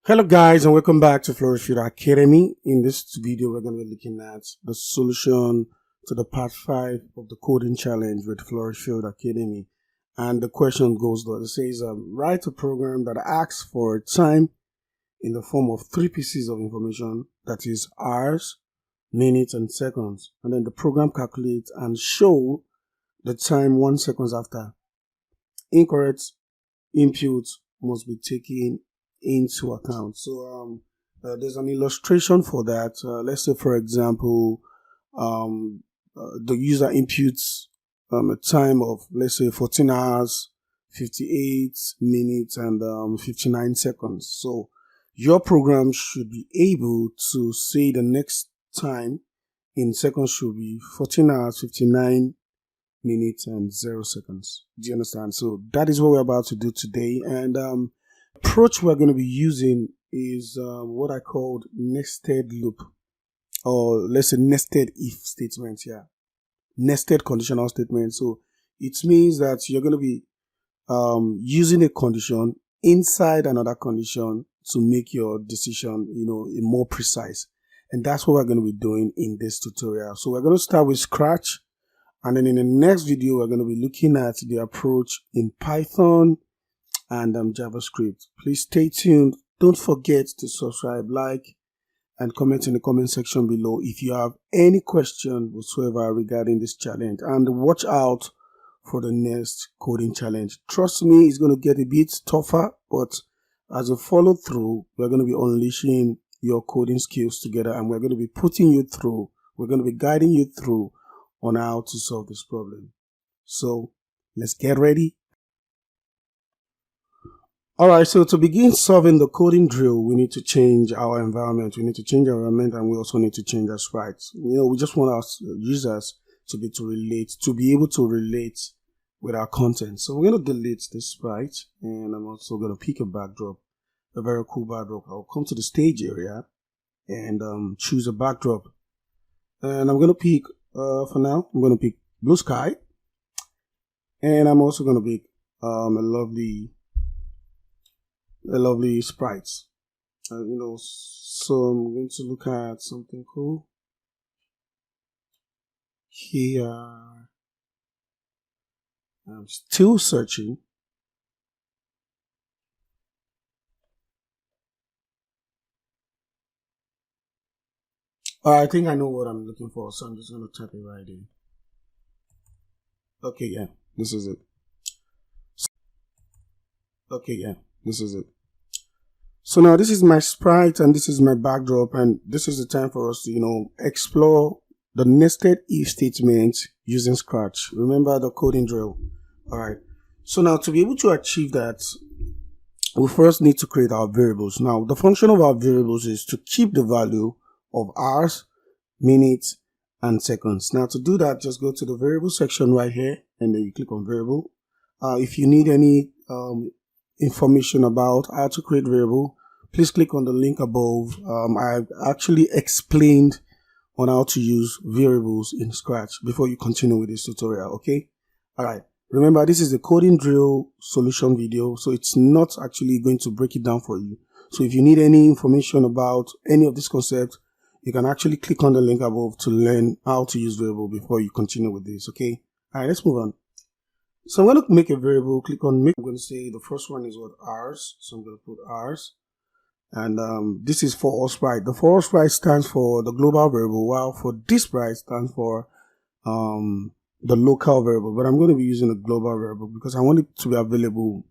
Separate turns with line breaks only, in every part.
Hello guys, and welcome back to Flourish Academy. In this video, we're going to be looking at the solution to the part 5 of the coding challenge with Flourish Academy. And the question goes, it says, write a program that asks for time in the form of 3 pieces of information, that is hours, minutes, and seconds. And then the program calculates and show the time 1 second after. Incorrect input must be taken into account. So there's an illustration for that. Let's say, for example, the user inputs a time of, let's say, 14 hours, 58 minutes, and 59 seconds. So your program should be able to say the next time in seconds should be 14 hours, 59 minutes, and 0 seconds. Do you understand? So that is what we're about to do today. And approach we're going to be using is what I called nested loop, or let's say nested if statement. Nested conditional statement. So it means that you're going to be using a condition inside another condition to make your decision, more precise. And that's what we're going to be doing in this tutorial. So we're going to start with Scratch, and then in the next video we're going to be looking at the approach in Python and JavaScript. Please stay tuned. Don't forget to subscribe, like, and comment in the comment section below if you have any question whatsoever regarding this challenge. And watch out for the next coding challenge. Trust me, it's going to get a bit tougher, but as a follow through, we're going to be unleashing your coding skills together, and we're going to be putting you through, we're going to be guiding you through on how to solve this problem. So let's get ready. Alright, so to begin solving the coding drill, we need to change our environment. We need to change our environment, and we also need to change our sprites. We just want our users to be able to relate with our content. So we're going to delete this sprite, and I'm also going to pick a backdrop, a very cool backdrop. I'll come to the stage area and choose a backdrop. And I'm going to pick, for now, I'm going to pick blue sky. And I'm also going to pick a lovely sprites. So I'm going to look at something cool here. I'm still searching. I think I know what I'm looking for, so I'm just going to type it right in. Okay, yeah, this is it. So now this is my sprite and this is my backdrop, and this is the time for us to, explore the nested if statement using Scratch. Remember the coding drill. Alright. So now to be able to achieve that, we first need to create our variables. Now the function of our variables is to keep the value of hours, minutes, and seconds. Now to do that, just go to the variable section right here, and then you click on variable. If you need any information about how to create variable, please click on the link above. I've actually explained on how to use variables in Scratch before you continue with this tutorial. Okay. All right, remember, this is a coding drill solution video, so it's not actually going to break it down for you. So if you need any information about any of this concept, you can actually click on the link above to learn how to use variable before you continue with this. Okay. All right, let's move on. So I'm going to make a variable, click on make. I'm going to say the first one is what, hours. So I'm going to put hours. And this is for all sprite. The for all sprite stands for the global variable, while for this sprite stands for the local variable. But I'm going to be using a global variable because I want it to be available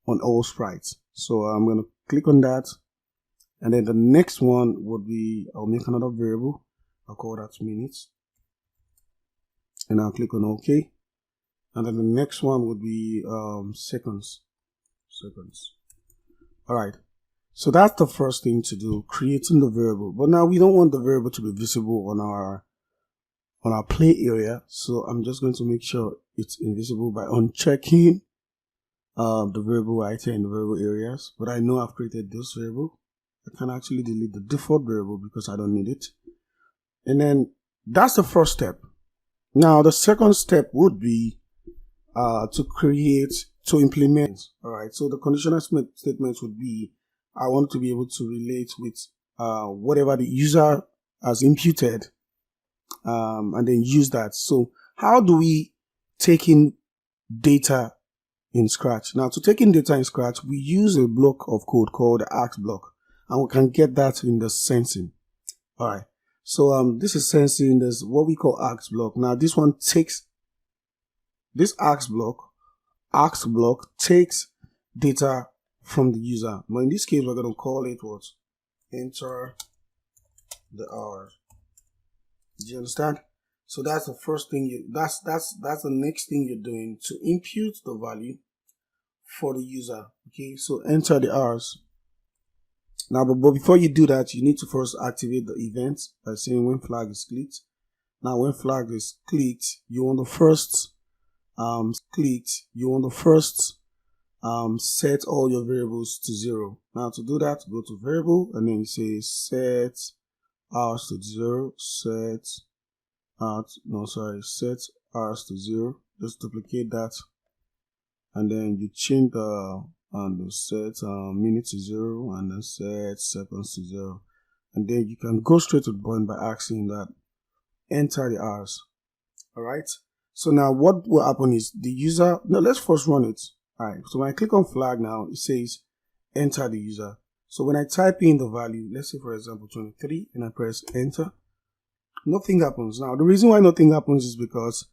on all sprites. So I'm going to click on that. And then the next one would be, I'll make another variable. I'll call that minutes. And I'll click on OK. And then the next one would be seconds. All right. So that's the first thing to do, creating the variable. But now we don't want the variable to be visible on our play area. So I'm just going to make sure it's invisible by unchecking the variable right here in the variable areas. But I know I've created this variable. I can actually delete the default variable because I don't need it. And then that's the first step. Now the second step would be to implement. All right, so the conditional statements would be I want to be able to relate with whatever the user has imputed, and then use that. So how do we take in data in Scratch? Now, to take in data in Scratch, we use a block of code called the ask block, and we can get that in the sensing. All right. So this is sensing. There's what we call ask block. Now, this one takes this ask block takes data from the user. But in this case, we're going to call it what? Enter the hours. Do you understand? So that's the first thing that's the next thing you're doing, to impute the value for the user. Okay, so enter the hours. Now, but before you do that, you need to first activate the event by saying when flag is clicked. Now, when flag is clicked, you want to first set all your variables to 0. Now, to do that, go to variable and then you say set hours to 0, set hours to 0. Just duplicate that, and then you change the set minutes to 0, and then set seconds to 0, and then you can go straight to the point by asking that enter the hours. All right. So now what will happen is the user. Now let's first run it. All right. So when I click on flag now, it says enter the user. So when I type in the value, let's say for example 23, and I press enter, nothing happens. Now the reason why nothing happens is because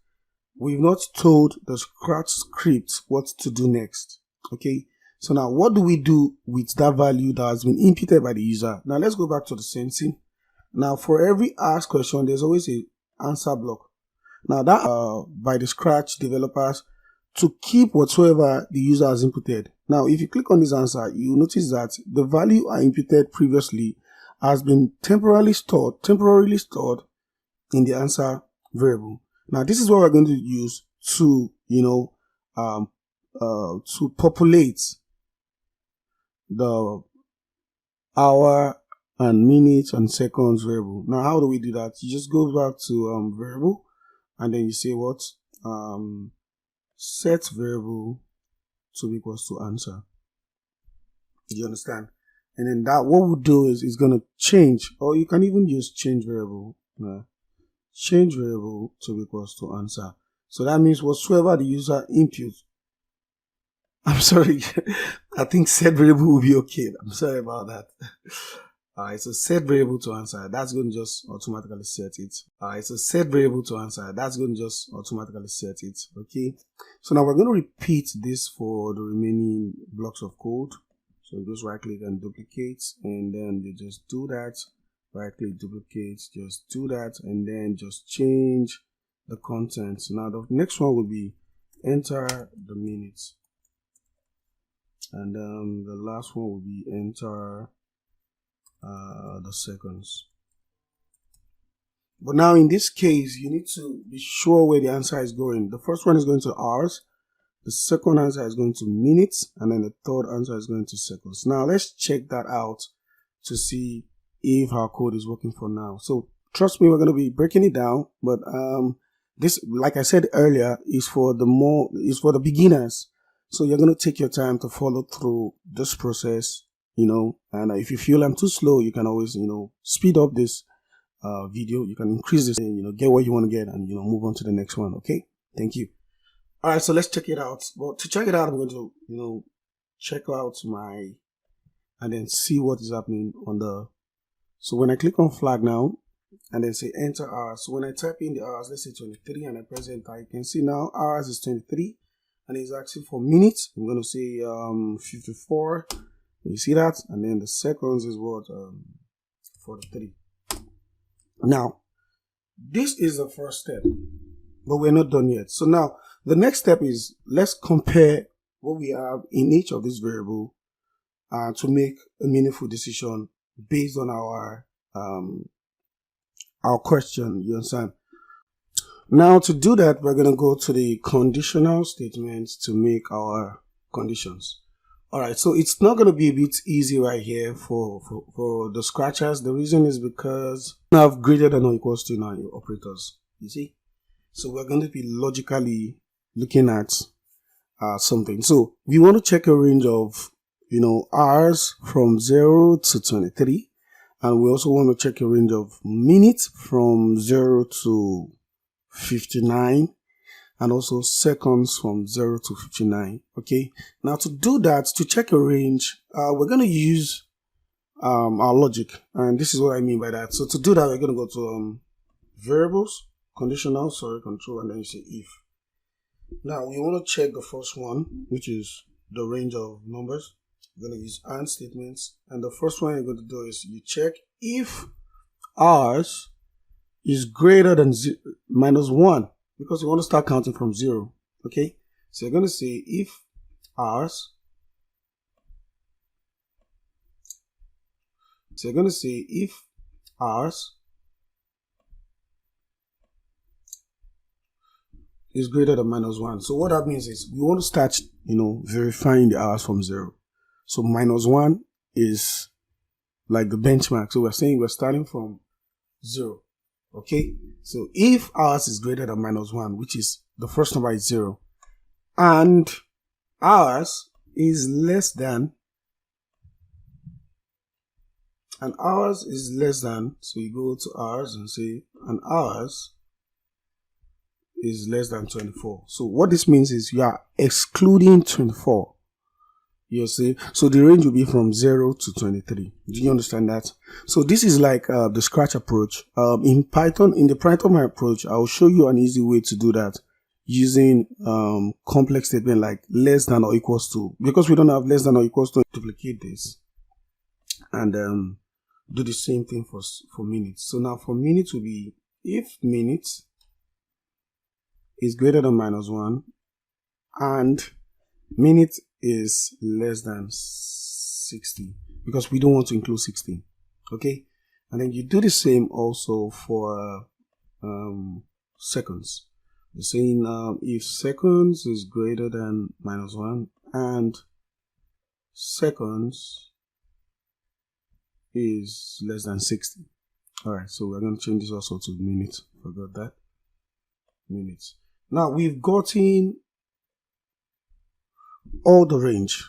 we've not told the Scratch script what to do next. Okay. So now what do we do with that value that has been imputed by the user? Now let's go back to the sensing. Now for every ask question, there's always a answer block. Now that by the Scratch developers to keep whatsoever the user has inputted. Now if you click on this answer, you notice that the value I imputed previously has been temporarily stored in the answer variable. Now this is what we're going to use to to populate the hour and minutes and seconds variable. Now how do we do that? You just go back to variable, and then you say what set variable to be equals to answer. Do you understand? And then that what we'll do is going to change, or you can even use change variable. Change variable to be equals to answer. So that means whatsoever the user input. I'm sorry, I think set variable will be okay. I'm sorry about that. Alright, so set variable to answer. That's going to just automatically set it. Alright, so set variable to answer. That's going to just automatically set it. Okay. So now we're going to repeat this for the remaining blocks of code. So just right click and duplicate, and then you just do that. Right click, duplicate, just do that, and then just change the content. Now the next one will be enter the minutes, and the last one will be enter the seconds. But now in this case, you need to be sure where the answer is going. The first one is going to hours, the second answer is going to minutes, and then the third answer is going to seconds. Now let's check that out to see if our code is working for now. So trust me, we're going to be breaking it down, but this, like I said earlier, is for the beginners. So you're going to take your time to follow through this process, and if you feel I'm too slow, you can always, speed up this video. You can increase this, and, get what you want to get, and, move on to the next one. Okay. Thank you. All right. So let's check it out. But to check it out, I'm going to, check out and then see what is happening on the. So when I click on flag now, and then say enter hours. So when I type in the hours, let's say 23, and I press enter, you can see now hours is 23, and it's actually for minutes. I'm going to say 54. You see that? And then the seconds is what 43. Now, this is the first step, but we're not done yet. So now the next step is let's compare what we have in each of these variables to make a meaningful decision based on our question. You understand? Now to do that, we're going to go to the conditional statements to make our conditions. All right, so it's not going to be a bit easy right here for the scratchers. The reason is because we have greater than or equals to now operators. You see, so we're going to be logically looking at something. So we want to check a range of hours from 0 to 23. And we also want to check a range of minutes from 0 to 59. And also seconds from 0 to 59. Okay. Now to do that, to check a range, we're going to use our logic. And this is what I mean by that. So to do that, we're going to go to variables, conditional, control, and then you say if. Now we want to check the first one, which is the range of numbers. We're going to use AND statements. And the first one you're going to do is you check if hours is greater than -1, because you want to start counting from 0. Okay. So you're going to say if hours. So you're going to say if hours is greater than -1. So what that means is we want to start, verifying the hours from 0. So -1 is like the benchmark. So we're saying we're starting from 0. Okay. So if hours is greater than -1, which is the first number is 0, and hours is less than, so you go to hours and say, and hours is less than 24. So what this means is you are excluding 24. You see, so the range will be from 0 to 23. Do you understand that? So this is like the scratch approach. In the Python approach, I'll show you an easy way to do that using complex statement like less than or equals to. Because we don't have less than or equals to, duplicate this and do the same thing for minutes. So now for minutes will be if minutes is greater than -1 and minutes is less than 60, because we don't want to include 16. Okay. And then you do the same also for seconds. You're saying if seconds is greater than -1 and seconds is less than 60. All right, so we're going to change this also to minutes. Forgot that. Minutes. Now we've gotten all the range,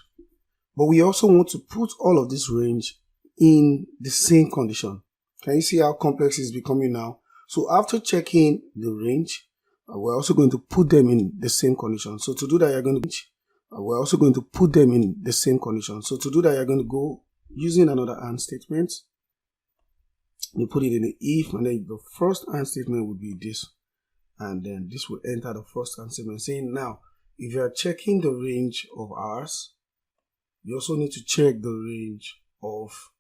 but we also want to put all of this range in the same condition. Can you see how complex it's becoming now? So after checking the range, we're also going to put them in the same condition. So to do that, we're also going to put them in the same condition. So to do that, you're going to go using another AND statement. You put it in the if, and then the first AND statement would be this, and then this will enter the first AND statement, saying now if you are checking the range of hours, you also need to check the range of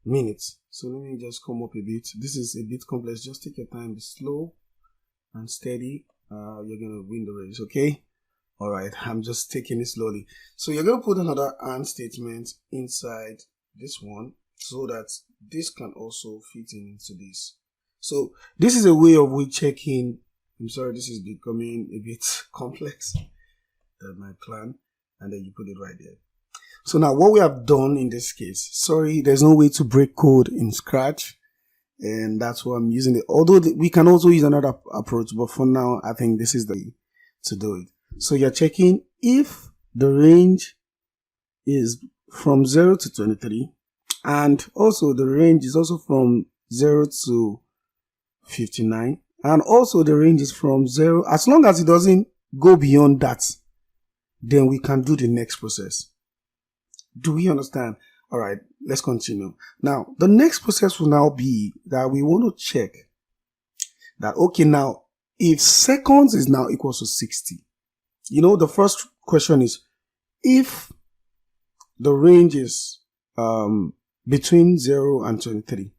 minutes. So let me just come up a bit. This is a bit complex. Just take your time, be slow and steady. You're going to win the race, okay? All right, I'm just taking it slowly. So you're going to put another AND statement inside this one so that this can also fit into this. So this is a way of we checking. I'm sorry, this is becoming a bit complex than my plan. And then you put it right there. So now what we have done in this case, sorry, there's no way to break code in Scratch. And that's why I'm using it. Although we can also use another approach, but for now, I think this is the way to do it. So you're checking if the range is from 0 to 23, and also the range is also from 0 to 59, and also the range is from 0, as long as it doesn't go beyond that, then we can do the next process. Do we understand? All right, let's continue. Now, the next process will now be that we want to check that, okay, now, if seconds is now equals to 60, the first question is if the range is between 0 and 23.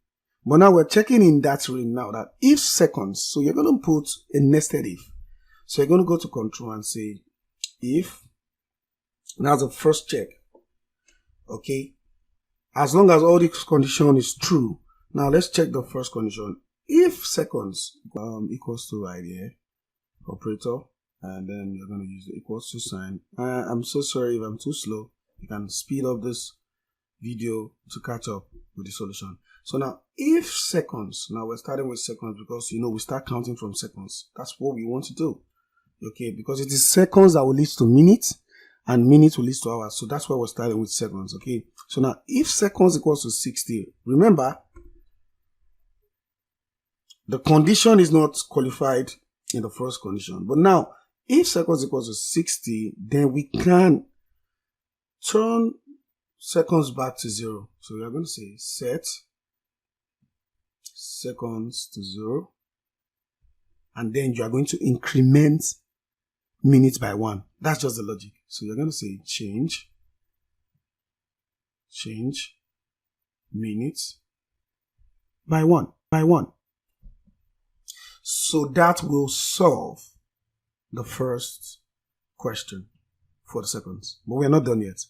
But now we're checking in that range now that if seconds, so you're going to put a nested if. So you're going to go to control and say if. Now the first check. Okay. As long as all these condition is true. Now let's check the first condition. If seconds equals to right here, operator, and then you're going to use the equals to sign. I'm so sorry if I'm too slow. You can speed up this video to catch up with the solution. So now if seconds, now we're starting with seconds because we start counting from seconds. That's what we want to do. Okay, because it is seconds that will lead to minutes, and minutes will lead to hours. So that's why we're starting with seconds. Okay. So now if seconds equals to 60, remember the condition is not qualified in the first condition. But now if seconds equals to 60, then we can turn seconds back to 0. So we are going to say set seconds to 0. And then you are going to increment minutes by 1. That's just the logic. So you're going to say change minutes by 1. So that will solve the first question for the seconds. But we're not done yet.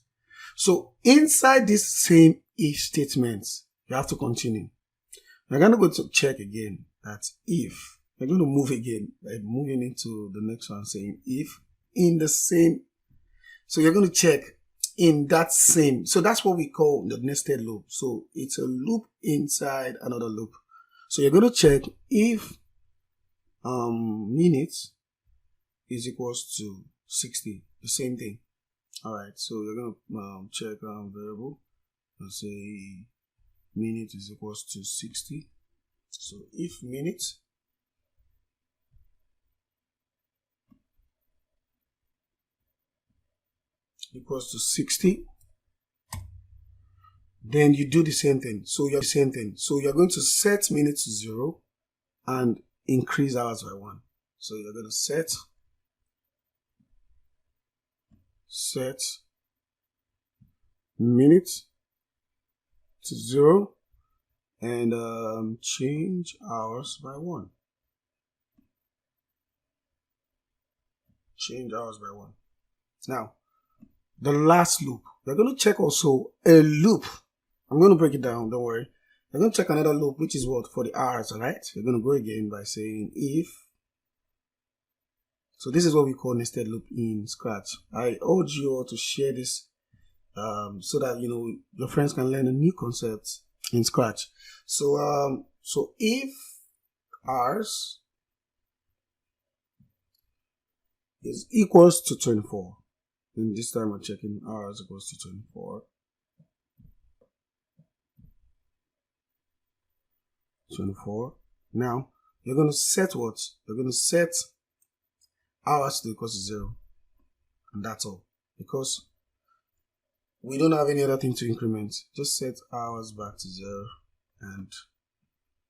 So inside this same if statement, you have to continue. We're going to go to check again that if. We're going to move again, like moving into the next one, saying if in the same. So you're going to check in that same. So that's what we call the nested loop. So it's a loop inside another loop. So you're going to check if minutes is equals to 60, the same thing. All right. So you're going to check variable and say minutes is equals to 60. So if minutes equals to 60, then you do the same thing. So you're going to set minutes to 0 and increase hours by 1. So you're going to set minutes to 0 and change hours by 1. Change hours by 1. Now, the last loop. We're going to check also a loop. I'm going to break it down, don't worry. We're going to check another loop, which is what? For the hours, alright? We're going to go again by saying if. So this is what we call nested loop in Scratch. I urge you all to share this so that, you know, your friends can learn a new concept in Scratch. So, so if hours is equals to 24, then this time I'm checking hours equals to 24. 24. Now you're going to set what? You're going to set hours to equals to 0, and that's all, because we don't have any other thing to increment. Just set hours back to 0, and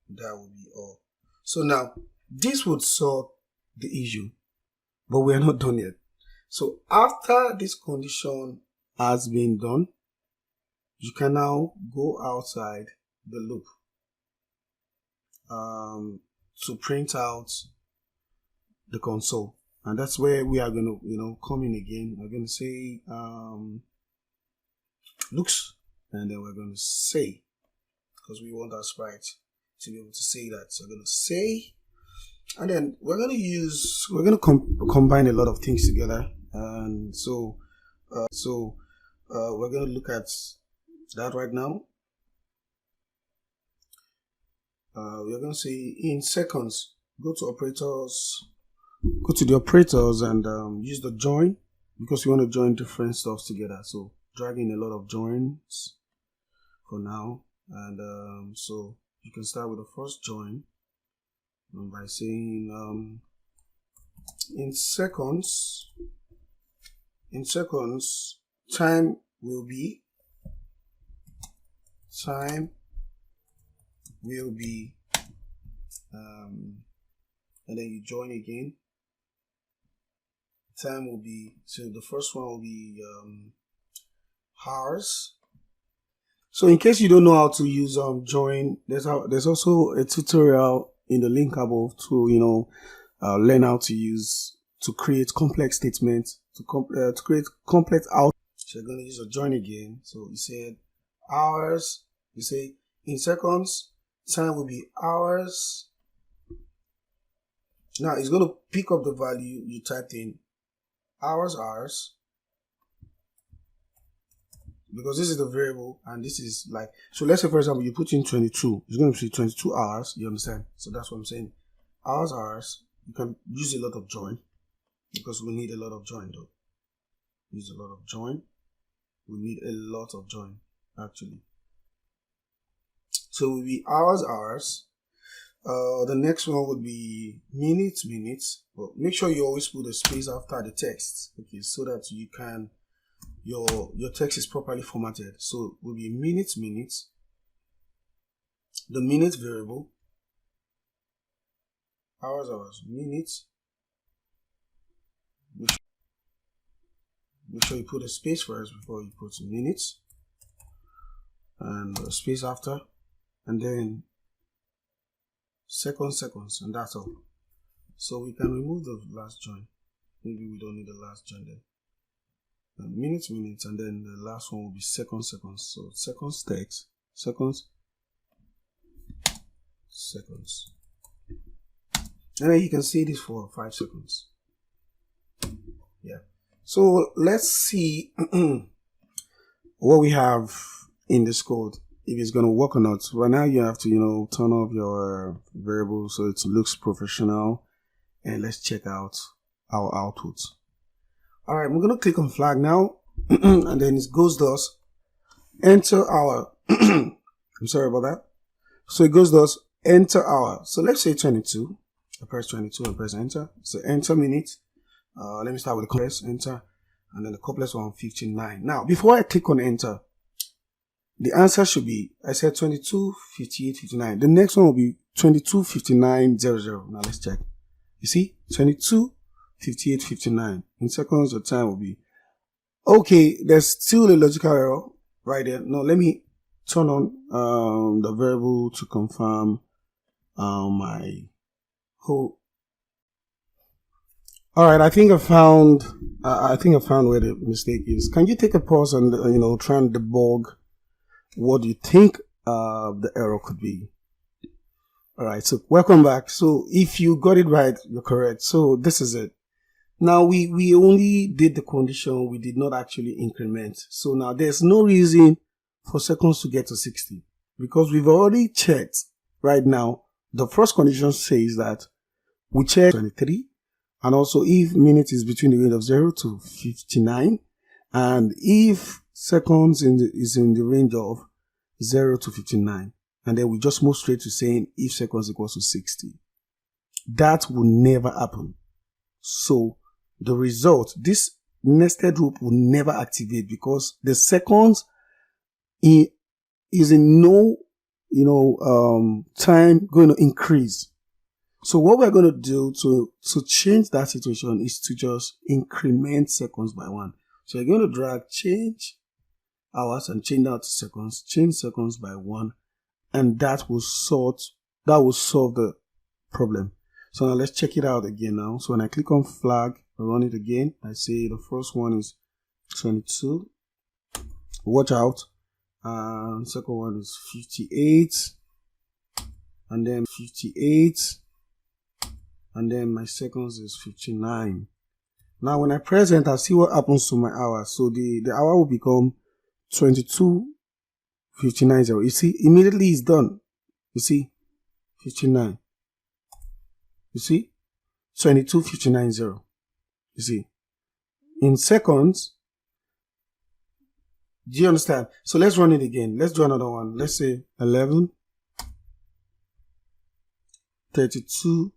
that will be all. So now this would solve the issue, but we are not done yet. So after this condition has been done, you can now go outside the loop to print out the console, and that's where we are going to, you know, come in again. We're going to say looks, and then we're going to say, because we want our sprite to be able to say that. So we're going to say, and then we're going to combine a lot of things together, and so we're going to look at that right now. We're going to say in seconds, go to the operators and use the join, because we want to join different stuff together. So drag in a lot of joins for now, and so you can start with the first join by saying in seconds time will be and then you join again. Time will be, so the first one will be hours. So in case you don't know how to use join, there's also a tutorial in the link above to, you know, learn how to create complex statements, to create complex out. So you're going to use a join again. So you said hours, you say in seconds, time will be hours. Now it's going to pick up the value you typed in, hours, because this is the variable and this is like, so let's say for example you put in 22, it's going to be 22 hours, you understand? So that's what I'm saying. Hours, you can use a lot of join, because we need a lot of join though. use a lot of join. We need a lot of join actually. So it will be hours. The next one would be minutes. But make sure you always put a space after the text, okay, so that you can your text is properly formatted. So it will be minutes. The minute variable, hours, minutes. Make sure you put a space first before you put minutes, and a space after, and then seconds, and that's all. So we can remove the last join. Maybe we don't need the last join then. And minutes, and then the last one will be seconds. So seconds text, seconds. And then you can see this for 5 seconds. Yeah. So let's see what we have in this code, if it's going to work or not. Right now you have to, turn off your variable so it looks professional. And let's check out our output. All right, I'm going to click on flag now. And then it goes thus. Enter our, I'm sorry about that. So it goes thus, enter our. So let's say 22. I press 22 and press enter. So enter minute. Let me start with the press enter. And then the complex one 59. Now, before I click on enter, the answer should be, I said 22, 58, 59. The next one will be 22, 59, 00. Now let's check. You see, 22, 58, 59. In seconds, the time will be. Okay, there's still a logical error right there. No, let me turn on the variable to confirm my whole. All right, I think I found where the mistake is. Can you take a pause and try and debug what you think the error could be? All right, so welcome back. So if you got it right, you're correct. So this is it. Now we only did the condition, we did not actually increment. So now there's no reason for seconds to get to 60 because we've already checked right now. The first condition says that we check 23, and also if minutes is between the range of 0 to 59, and if seconds is in the range of 0 to 59, and then we just move straight to saying if seconds equals to 60. That will never happen. So the result, this nested loop will never activate because the seconds is in no time going to increase. So what we're going to do to change that situation is to just increment seconds by 1. So you're going to drag change hours and change that to seconds, change seconds by 1, and that will solve the problem. So now let's check it out again now. So when I click on flag, I run it again. I say the first one is 22. Watch out. Second one is 58. And then 58. And then my seconds is 59. Now when I press enter, see what happens to my hour. So the hour will become 22:59. You see, immediately it's done. You see, 59. You see, 22:59. You see, in seconds. Do you understand? So let's run it again. Let's do another one. Let's say 11:32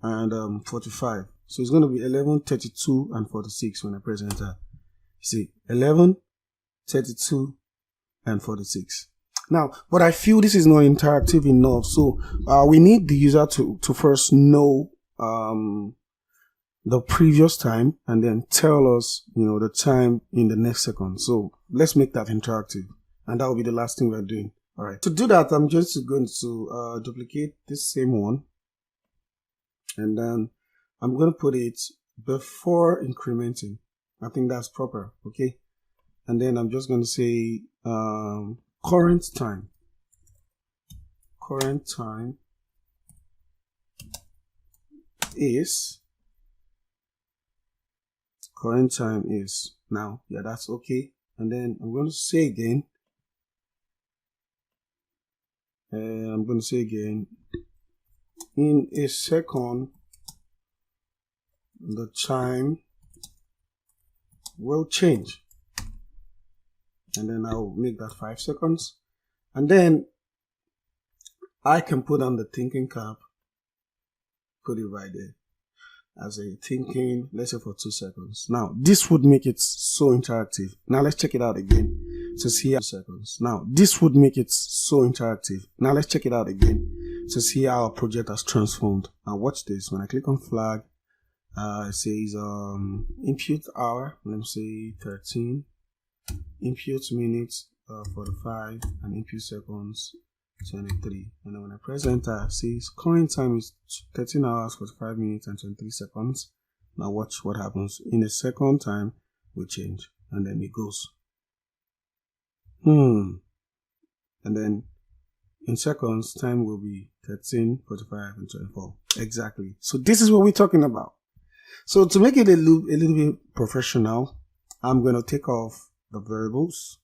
and 45. So it's going to be 11:32 and 46 when I press enter. See, 11:32 and 46. Now, but I feel this is not interactive enough. So we need the user to first know the previous time and then tell us, the time in the next second. So let's make that interactive. And that will be the last thing we're doing. All right. To do that, I'm just going to duplicate this same one. And then I'm going to put it before incrementing. I think that's proper. Okay. And then I'm just going to say current time. Current time is now. Yeah, that's okay. And then I'm going to say again. In a second, the time will change. And then I'll make that 5 seconds. And then I can put on the thinking cap, put it right there as a thinking, let's say for 2 seconds. Now, this would make it so interactive. Now, let's check it out again to see how 2 seconds. Now, this would make it so interactive. Now, let's check it out again to see how our project has transformed. Now, watch this. When I click on flag, it says input hour, let me say 13, input minutes 45, and input seconds 23. And then when I press enter, it says current time is 13 hours 45 minutes and 23 seconds. Now watch what happens. In a second, time will change, and then it goes and then in seconds, time will be 13, 45, and 24. Exactly. So this is what we're talking about. So to make it a little bit professional, I'm going to take off the variables.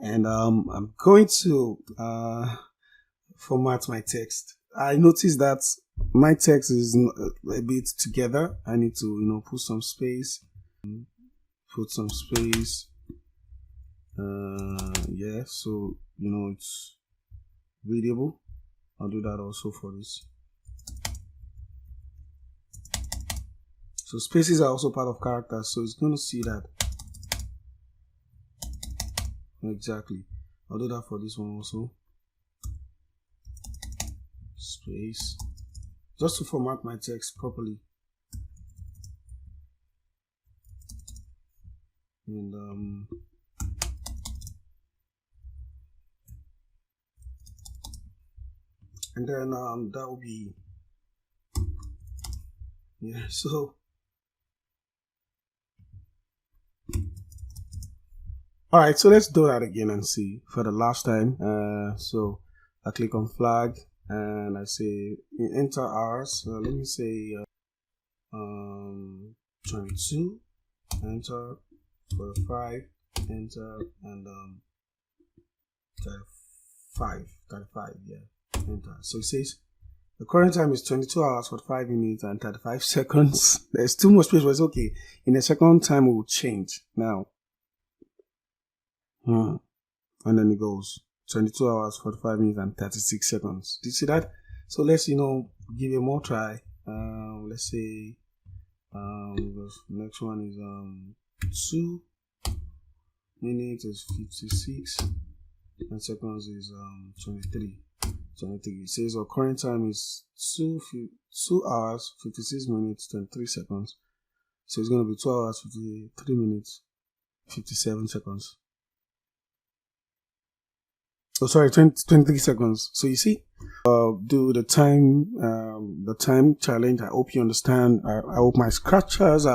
And I'm going to format my text. I noticed that my text is a bit together. I need to, put some space. Yeah, so, it's readable. I'll do that also for this. So spaces are also part of characters, so it's going to see that. Exactly. I'll do that for this one also. Space. Just to format my text properly. And then that will be, yeah, so all right, so let's do that again and see for the last time. So I click on flag and I say enter hours. Let me say 22, enter, 45, enter, and 35, yeah, enter. So it says the current time is 22 hours 45 minutes and 35 seconds. There's too much space, but it's okay. In a second, time will change now. And then it goes 22 hours 45 minutes and 36 seconds. Do you see that? So let's give it more try. Let's say the next one is 2 minutes is 56 and seconds is 23. It says our current time is 2 hours 56 minutes 23 seconds. So it's going to be 2 hours 53 minutes 57 seconds. Oh, sorry, 23 seconds. So you see, do the time challenge. I hope you understand. I hope my scratchers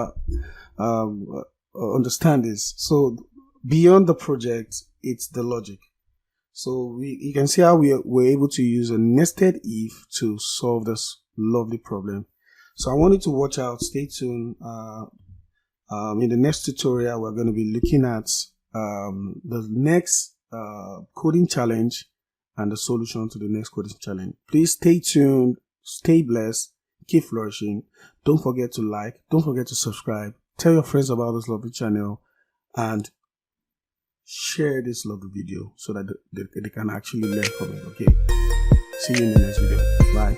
understand this. So beyond the project, it's the logic. So you can see how we were able to use a nested if to solve this lovely problem. So I want you to watch out. Stay tuned. In the next tutorial, we're going to be looking at the next coding challenge and the solution to the next coding challenge. Please stay tuned, stay blessed, keep flourishing. Don't forget to like, don't forget to subscribe, tell your friends about this lovely channel, and share this lovely video so that they can actually learn from it. Okay, see you in the next video. Bye.